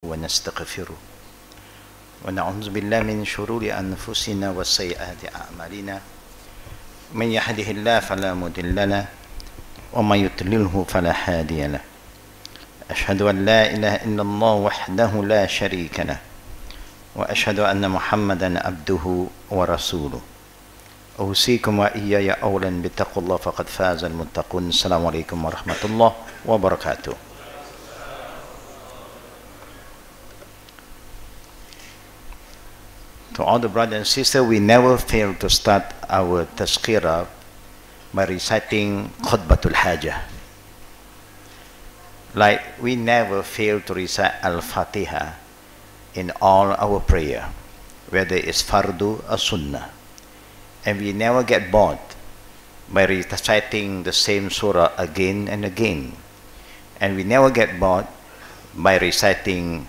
ونستغفره ونعوذ بالله من شرور أنفسنا وسيئات أعمالنا من يهده الله فلا مضل له ومن يضلله فلا هادي له أشهد أن لا إله إلا الله وحده لا شريك له وأشهد أن محمدا عبده ورسوله أوصيكم وإياي أولا بتقوى الله فقد فاز المتقون. السلام عليكم ورحمة الله وبركاته. To all the brothers and sisters, we never fail to start our tazkirah by reciting khutbatul hajah. Like we never fail to recite al-Fatiha in all our prayer, whether it's fardu or sunnah. And we never get bored by reciting the same surah again and again. And we never get bored by reciting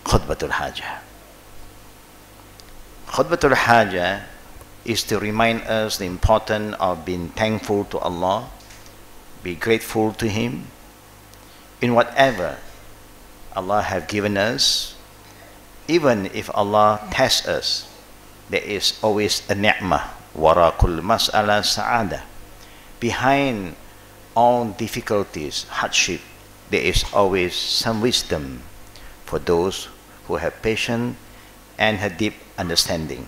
khutbatul hajah. Khutbatul hajah is to remind us the importance of being thankful to Allah, be grateful to Him in whatever Allah have given us. Even if Allah tests us, there is always a ni'mah, warakul mas'ala sa'ada. Behind all difficulties, hardship, there is always some wisdom for those who have patience and have deep understanding.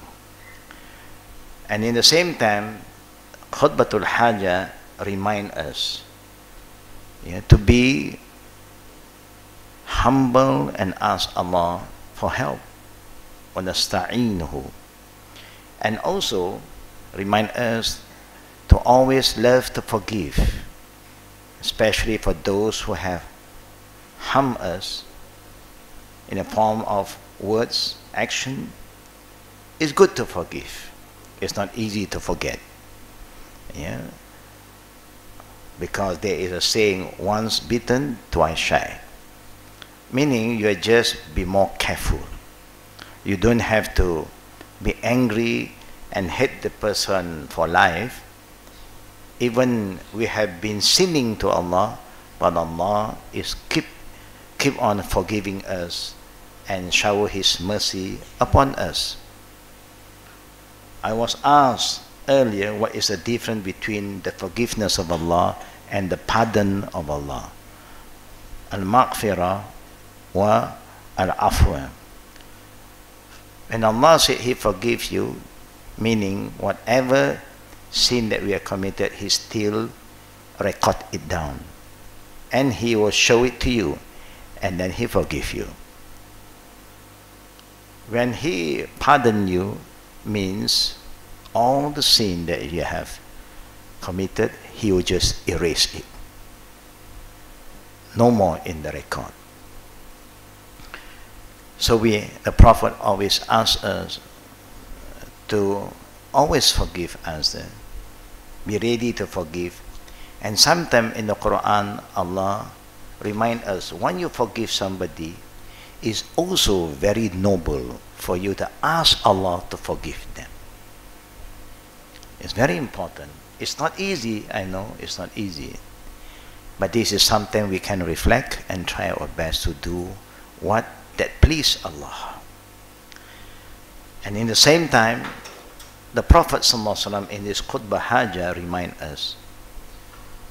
And in the same time, khutbatul hajah remind us to be humble and ask Allah for help. وَنَسْتَعِينُهُ. And also remind us to always love to forgive, especially for those who have harmed us in the form of words, action. It's good to forgive. It's not easy to forget. Because there is a saying, once bitten, twice shy. Meaning you just be more careful. You don't have to be angry and hate the person for life. Even we have been sinning to Allah, but Allah is keep on forgiving us and shower His mercy upon us. I was asked earlier what is the difference between the forgiveness of Allah and the pardon of Allah. Al-Maghfirah wa Al-Afwa. When Allah said He forgives you, meaning whatever sin that we have committed, He still record it down. And He will show it to you, and then He forgive you. When He pardon you, means all the sin that you have committed, He will just erase it. No more in the record. So the Prophet always asks us to always forgive us, be ready to forgive. And sometimes in the Quran, Allah reminds us, when you forgive somebody, it's also very noble for you to ask Allah to forgive them. It's very important. It's not easy, I know, it's not easy. But this is something we can reflect and try our best to do what that please Allah. And in the same time, the Prophet ﷺ in this khutbah hajah remind us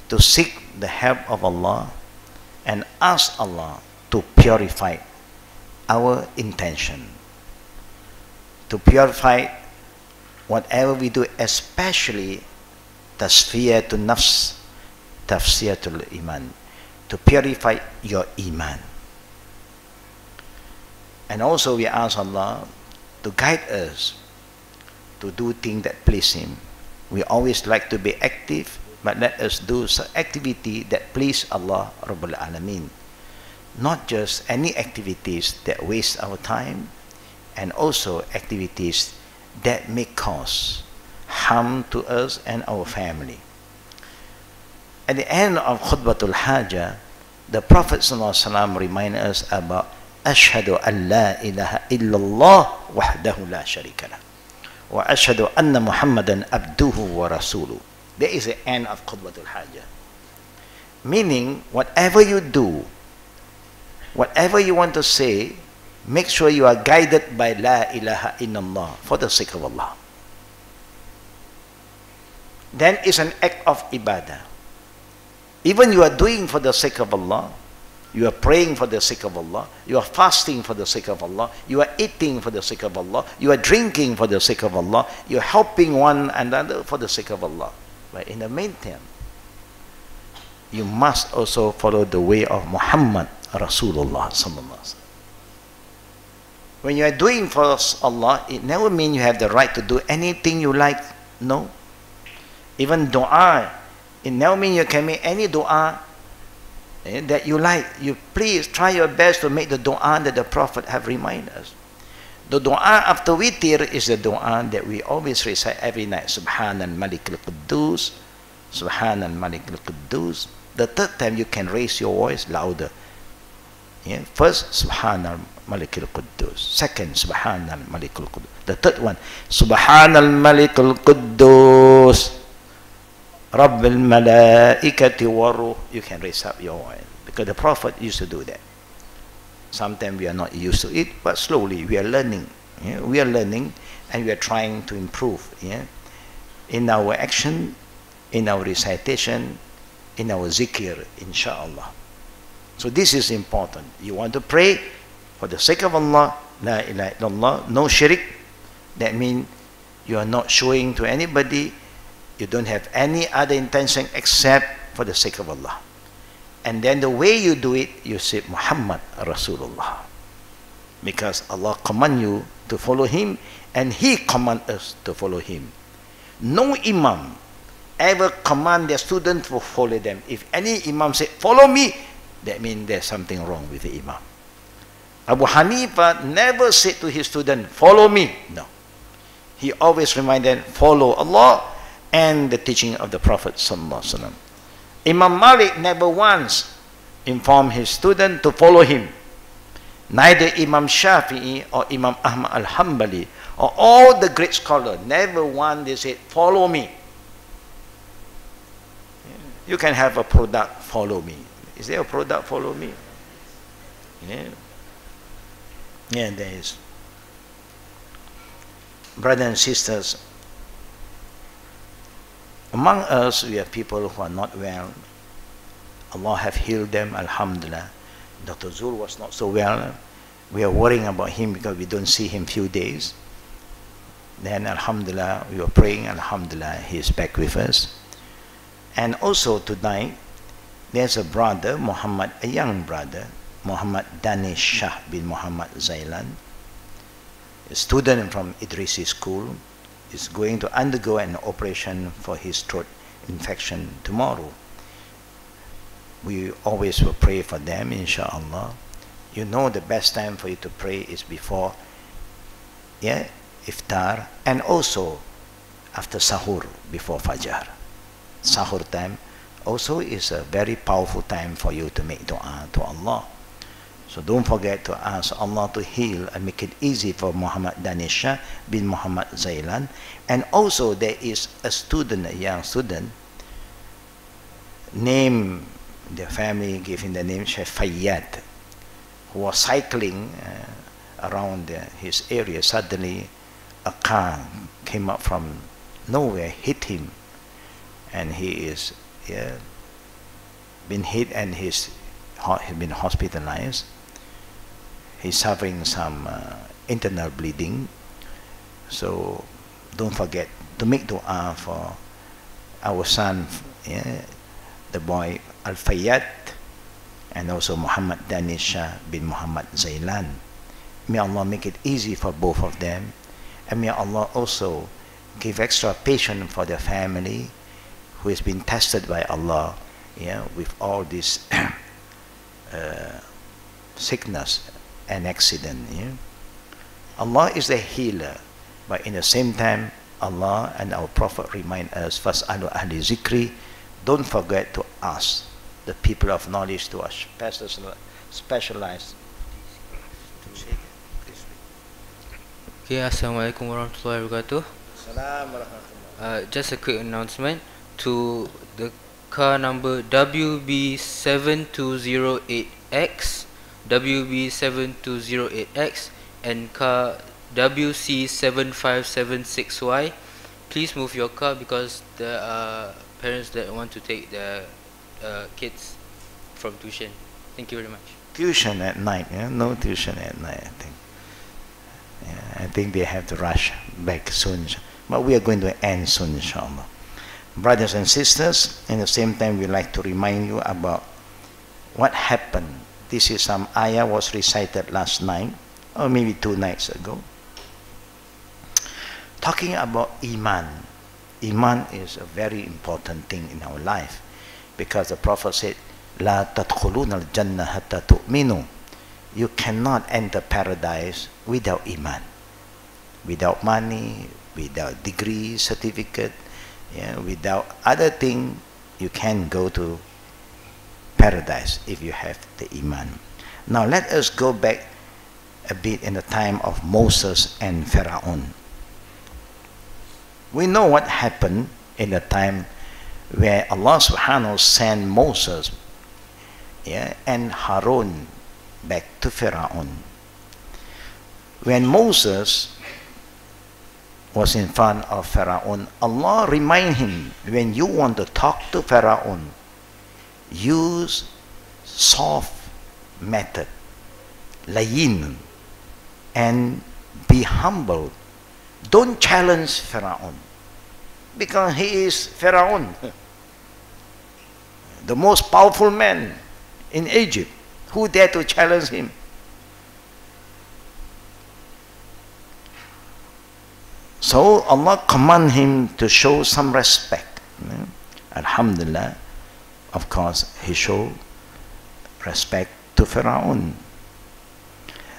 to seek the help of Allah and ask Allah to purify our intention, to purify whatever we do, especially tasfiyatul nafs, tafsiyatul iman, to purify your iman. And also we ask Allah to guide us to do things that please Him. We always like to be active, but let us do some activity that please Allah Rabbul Alameen. Not just any activities that waste our time, and also activities that may cause harm to us and our family. At the end of khutbatul hajah, the Prophet ﷺ reminds us about Ashhadu an la ilaha illallah wahdahu la sharika lah wa ashhadu anna Muhammadan abduhu wa rasuluh. There is the end of khutbatul hajah. Meaning, whatever you do, Whatever you want to say, make sure you are guided by La ilaha illallah for the sake of Allah. Then it's an act of ibadah. Even you are doing for the sake of Allah, you are praying for the sake of Allah, you are fasting for the sake of Allah, you are eating for the sake of Allah, you are drinking for the sake of Allah, you are helping one another for the sake of Allah. But in the meantime, you must also follow the way of Muhammad Rasulullah sallallahu alaihi wasallam. When you are doing for Allah, it never means you have the right to do anything you like. No. Even dua, it never means you can make any dua that you like. You please try your best to make the dua that the Prophet have reminded us. The dua after witir is the dua that we always recite every night. Subhanal Malik al-Quddus, Subhanal Malik al-Quddus. The third time you can raise your voice louder. Yeah? First, Subhanal Malik al-Quddus. Second, Subhanal Malik al-Quddus. The third one, Subhanal Malik al-Quddus, Rabbil Malaikati Waruh. You can raise up your voice because the Prophet used to do that. Sometimes we are not used to it, but slowly we are learning. Yeah? We are learning and we are trying to improve. Yeah? In our action, in our recitation, in our zikr, inshallah. So this is important. You want to pray for the sake of Allah, La ilaha illallah, no shirk. That means you are not showing to anybody, you don't have any other intention except for the sake of Allah. And then the way you do it, you say Muhammad Rasulullah. Because Allah command you to follow Him and He command us to follow Him. No imam ever command their students to follow them. If any imam say, follow me, that means there's something wrong with the imam. Abu Hanifa never said to his student, follow me. No. He always reminded, follow Allah and the teaching of the Prophet sallallahu alaihi wasallam. Imam Malik never once informed his student to follow him. Neither Imam Shafi'i or Imam Ahmad al-Hanbali or all the great scholars, never once they said, follow me. You can have a product, follow me. Is there a product, follow me? Yeah. Yeah, there is. Brothers and sisters, among us, we have people who are not well. Allah have healed them, alhamdulillah. Dr. Zul was not so well. We are worrying about him because we don't see him few days. Then, alhamdulillah, we were praying, alhamdulillah, he is back with us. And also tonight, there's a brother, Muhammad, a young brother, Muhammad Danish Shah bin Muhammad Zailan, a student from Idrisi school, is going to undergo an operation for his throat infection tomorrow. We always will pray for them, inshallah. You know the best time for you to pray is before iftar and also after sahur, before fajr. Sahur time also is a very powerful time for you to make dua to Allah. So don't forget to ask Allah to heal and make it easy for Muhammad Danisha bin Muhammad Zailan. And also there is a student, a young student, named, the family gave him the name Sheikh Fayyad, who was cycling around his area. Suddenly a car came up from nowhere, hit him, and he is been hit and he's been hospitalized. He's suffering some internal bleeding. So don't forget to make dua for our son, the boy Al-Fayyad, and also Muhammad Danisha bin Muhammad Zailan. May Allah make it easy for both of them, and may Allah also give extra patience for their family who has been tested by Allah with all this sickness and accident. Allah is the healer, but in the same time Allah and our Prophet remind us, Fas'alu ahli zikri, don't forget to ask the people of knowledge to us specialized. Okay, Assalamualaikum warahmatullahi wabarakatuh. Just a quick announcement to the car number WB7208X. WB7208X and car WC7576Y. Please move your car because there are parents that want to take their kids from tuition. Thank you very much. Tuition at night, yeah? No tuition at night, I think. Yeah, I think they have to rush back soon. But we are going to end soon, inshallah. Brothers and sisters, at the same time, we'd like to remind you about what happened. This is some ayah was recited last night, or maybe 2 nights ago. Talking about Iman. Iman is a very important thing in our life, because the Prophet said, La tadkhuluna al-jannah hatta tu'minu. You cannot enter paradise without Iman. Without money, without degree, certificate, yeah, without other thing, you can go to paradise if you have the Iman. Now let us go back a bit in the time of Moses and Pharaoh. We know what happened in the time where Allah subhanahu wa ta'ala sent Moses, yeah, and Harun back to Pharaoh. When Moses was in front of Pharaoh, Allah reminded him, when you want to talk to Pharaoh, use soft method, layin, and be humble. Don't challenge Pharaoh, because he is Pharaoh, the most powerful man in Egypt. Who dare to challenge him? So Allah command him to show some respect. Alhamdulillah, of course, he showed respect to Pharaoh.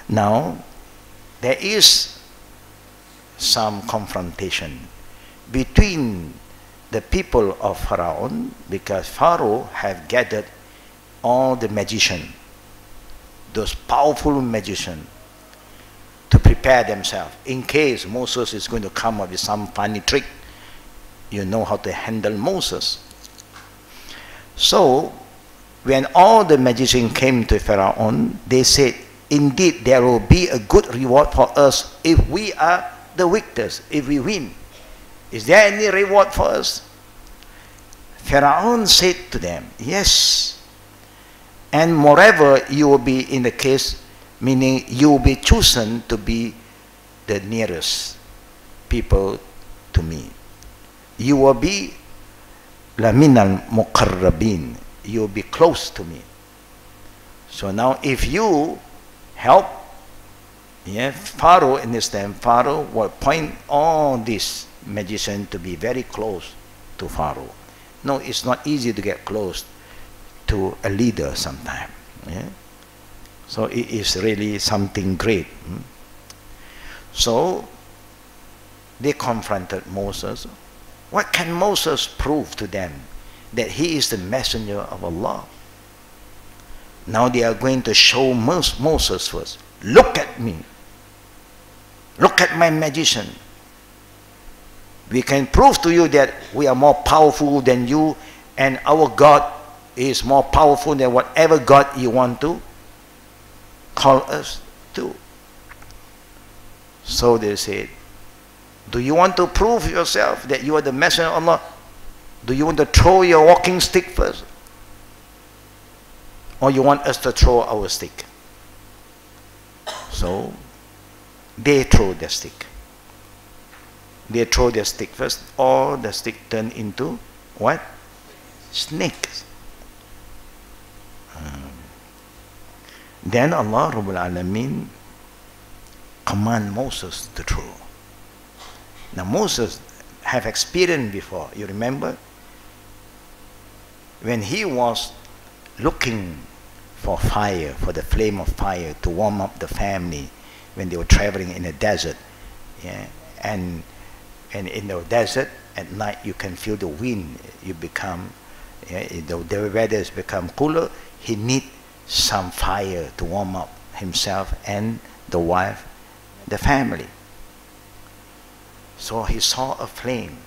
Now, there is some confrontation between the people of Pharaoh, because Pharaoh have gathered all the magicians, those powerful magicians, to prepare themselves in case Moses is going to come up with some funny trick. You know how to handle Moses. So when all the magicians came to Pharaoh, they said, indeed there will be a good reward for us if we are the victors, if we win. Is there any reward for us? Pharaoh said to them, yes. And moreover, you will be in the case, meaning you will be chosen to be the nearest people to me. You will be laminal muqarrabin. You will be close to me. So now if you help, yeah, Pharaoh in this time, Pharaoh will point all these magicians to be very close to Pharaoh. No, it's not easy to get close to a leader sometimes. Yeah? So it is really something great. So they confronted Moses. What can Moses prove to them? That he is the messenger of Allah. Now they are going to show Moses first. Look at me. Look at my magician. We can prove to you that we are more powerful than you, and our God is more powerful than whatever God you want to call us to. So they said, do you want to prove yourself that you are the messenger of Allah? Do you want to throw your walking stick first? Or you want us to throw our stick? So they throw their stick. They throw their stick first, or the stick turned into what? Snakes. Then Allah Rabbul Alameen command Moses to throw. Now Moses have experienced before. You remember? When he was looking for fire, for the flame of fire to warm up the family when they were traveling in the desert. Yeah? And in the desert at night you can feel the wind. You become, yeah, the weather has become cooler. He need some fire to warm up himself and the wife, the family. So he saw a flame,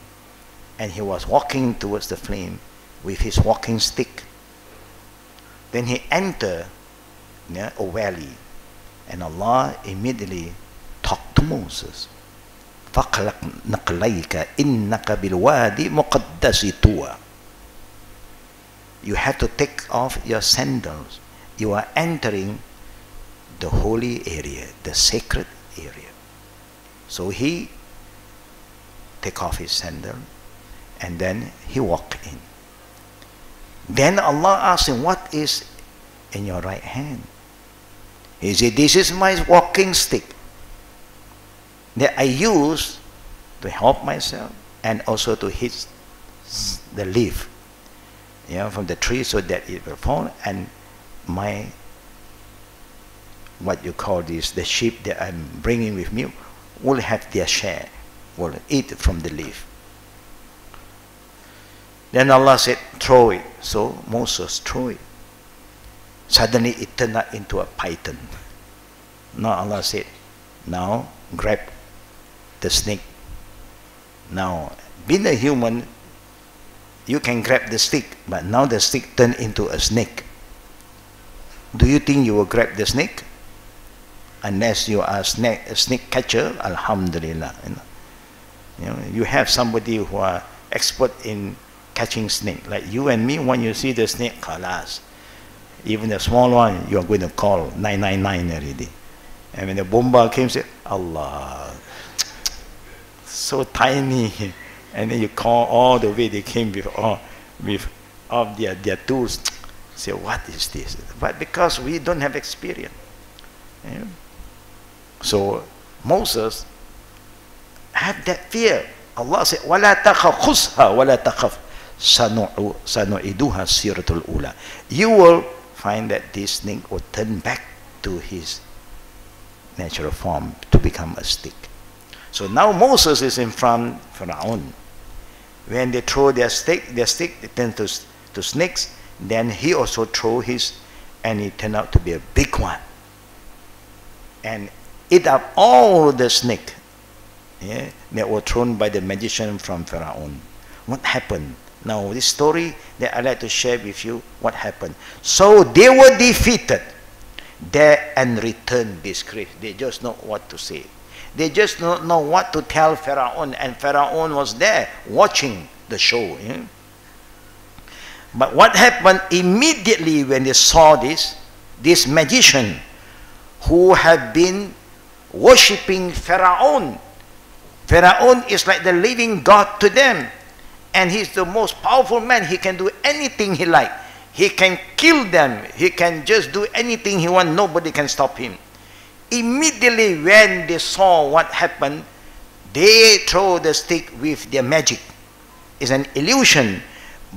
and he was walking towards the flame with his walking stick. Then he entered yeah, a valley. And Allah immediately talked to Moses. فَقْلَقْ نَقْلَيْكَ إِنَّكَ بِالْوَادِ مُقَدَّسِ طُوَى. You have to take off your sandals. You are entering the holy area, the sacred area. So he take off his sandal and then he walked in. Then Allah asked him, what is in your right hand? He said, this is my walking stick that I use to help myself and also to hit the leaf, you know, from the tree so that it will fall, and my, what you call this, the sheep that I'm bringing with me will have their share, will eat from the leaf. Then Allah said, throw it. So Moses threw it. Suddenly it turned out into a python. Now Allah said, now grab the snake. Now, being a human, you can grab the stick, but now the stick turned into a snake. Do you think you will grab the snake? Unless you are a snake catcher, alhamdulillah. You have somebody who are expert in catching snake. Like you and me, when you see the snake, khalas. Even the small one, you are going to call 999 already. And when the bomba came, say, Allah, so tiny. And then you call all the way they came with all their tools. Say, what is this? But because we don't have experience. Yeah. So Moses had that fear. Allah said, وَلَا تَخَفْ خُذْهَا وَلَا تَخَفْ سَنُعِدُهَا السِّيرَةُ الْأُولَى. You will find that this snake will turn back to his natural form to become a stick. So now Moses is in front of Pharaoh. When they throw their stick, they turn to snakes. Then he also threw his, and it turned out to be a big one. And eat up all the snake, yeah, that were thrown by the magician from Pharaoh. What happened? Now this story that I'd like to share with you, what happened. So they were defeated there and returned disgrace. They just know what to say. They just don't know what to tell Pharaoh, and Pharaoh was there watching the show. Yeah? But what happened immediately when they saw this magician who had been worshipping Pharaoh. Pharaoh is like the living God to them. And he's the most powerful man. He can do anything he likes. He can kill them. He can just do anything he wants. Nobody can stop him. Immediately when they saw what happened, they throw the stick with their magic. It's an illusion.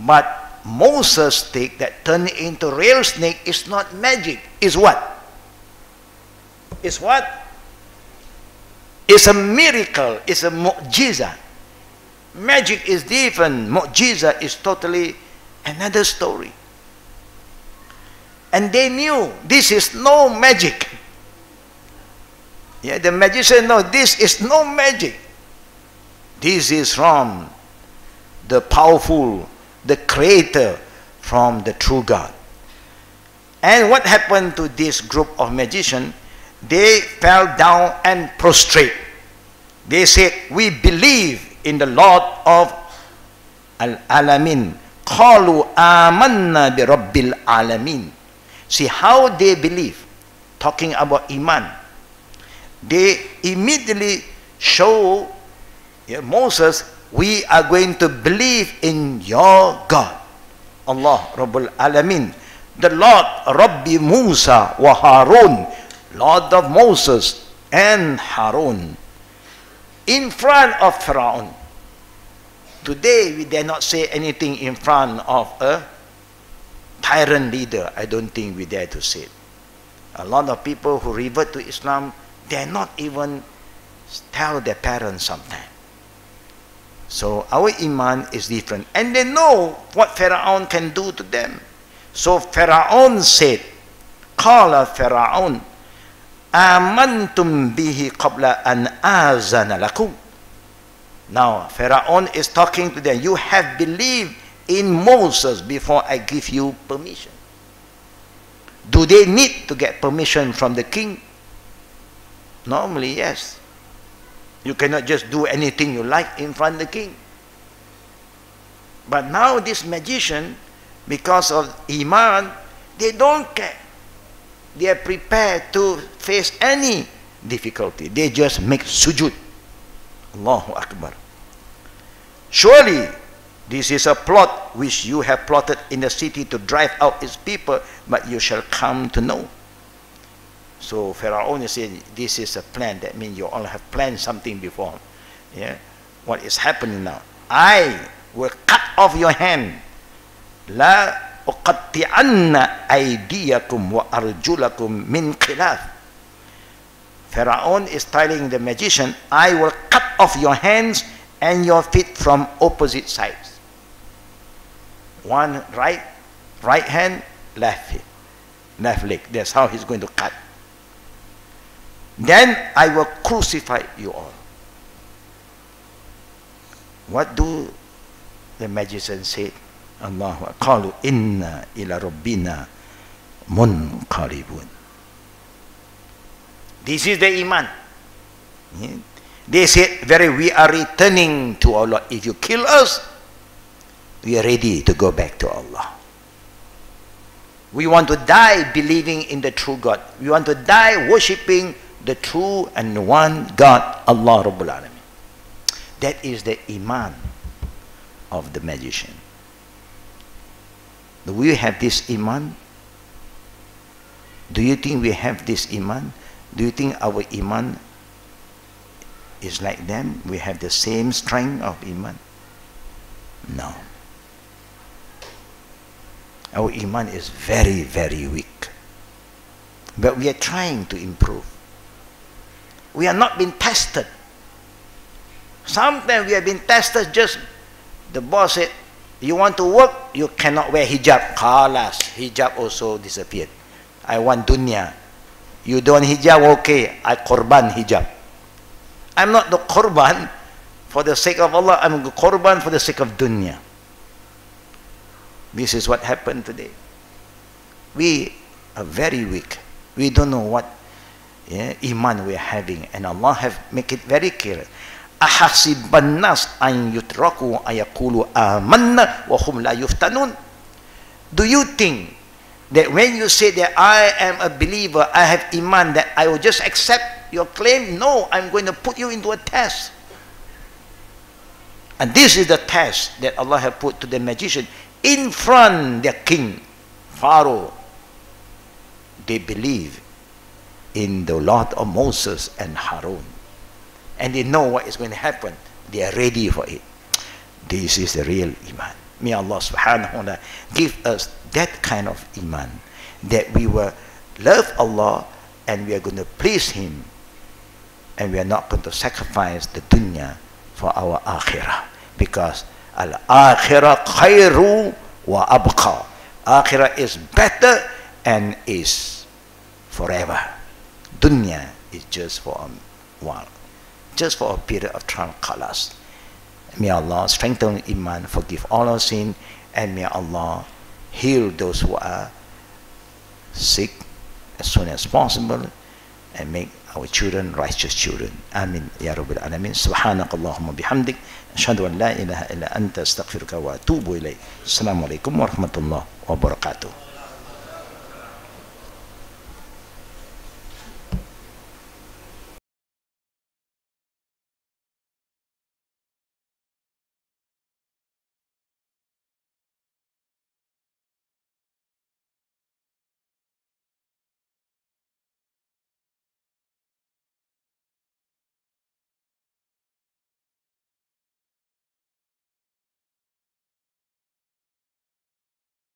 But Moses' stick that turned into real snake is not magic. It's what? It's what? It's a miracle. It's a mu'jiza. Magic is different. Mu'jiza is totally another story. And they knew this is no magic. Yeah, the magician knows this is no magic. This is from the powerful, the creator, from the true God. And what happened to this group of magicians? They fell down and prostrate. They said, we believe in the Lord of Al-Alamin. Qalu amanna bi Rabbil Alamin. See how they believe. Talking about Iman. They immediately show Moses, we are going to believe in your God. Allah Rabbul Alamin. The Lord Rabbi Musa wa Harun. Lord of Moses and Harun. In front of Pharaoh. Today we dare not say anything in front of a tyrant leader. I don't think we dare to say it. A lot of people who revert to Islam dare not even tell their parents sometimes. So our Iman is different. And they know what Pharaoh can do to them. So Pharaoh said, Qala Pharaoh, Amantum bihi qabla an azana lakum. Now Pharaoh is talking to them. You have believed in Moses before I give you permission. Do they need to get permission from the king? Normally, yes. You cannot just do anything you like in front of the king. But now this magician, because of Iman, they don't care. They are prepared to face any difficulty. They just make sujud. Allahu Akbar. Surely this is a plot which you have plotted in the city to drive out its people, but you shall come to know. So Pharaoh is saying, this is a plan. That means you all have planned something before. Yeah? What is happening now? I will cut off your hand. La uqatti'anna aydiyakum wa arjulakum min khilaf. Pharaoh is telling the magician, I will cut off your hands and your feet from opposite sides. One right hand, left leg. That's how he's going to cut. Then I will crucify you all. What do the magician say? Allahu Akbar. Inna ila rabbina munqalibun. This is the Iman. They said, we are returning to Allah. If you kill us, we are ready to go back to Allah. We want to die believing in the true God. We want to die worshipping the true and one God, Allah Rabbul Alamin. That is the Iman of the magician. Do we have this Iman? Do you think we have this Iman? Do you think our Iman is like them? We have the same strength of Iman? No. Our Iman is very, very weak. But we are trying to improve. We are not being tested. Sometimes we have been tested, just the boss said, you want to work, you cannot wear hijab. Khalas, hijab also disappeared. I want dunya. You don't hijab, okay, I korban hijab. I'm not the korban for the sake of Allah, I'm the korban for the sake of dunya. This is what happened today. We are very weak. We don't know what Iman we are having, and Allah have make it very clear. Ahasiban nas an yutraku ayaqulu amanna wa hum la yuftanun. Do you think that when you say that I am a believer, I have Iman, that I will just accept your claim? No, I'm going to put you into a test. And this is the test that Allah have put to the magician in front their king, Pharaoh. They believe in the Lord of Moses and Harun. And they know what is going to happen. They are ready for it. This is the real Iman. May Allah subhanahu wa ta'ala give us that kind of Iman, that we will love Allah and we are going to please Him, and we are not going to sacrifice the dunya for our akhirah, because al-akhirah khairu wa abqa. Akhirah is better and is forever. Dunya is just for a while, just for a period of time. Khalas. May Allah strengthen Iman, forgive all our sin, and may Allah heal those who are sick as soon as possible, and make our children righteous children. Amin ya Rabbil Alamin. Subhanakallahumma bihamdik, ashhadu an la ilaha illa anta, astaghfiruka wa atubu ilayk. Assalamu alaikum wa rahmatullahi wa barakatuh.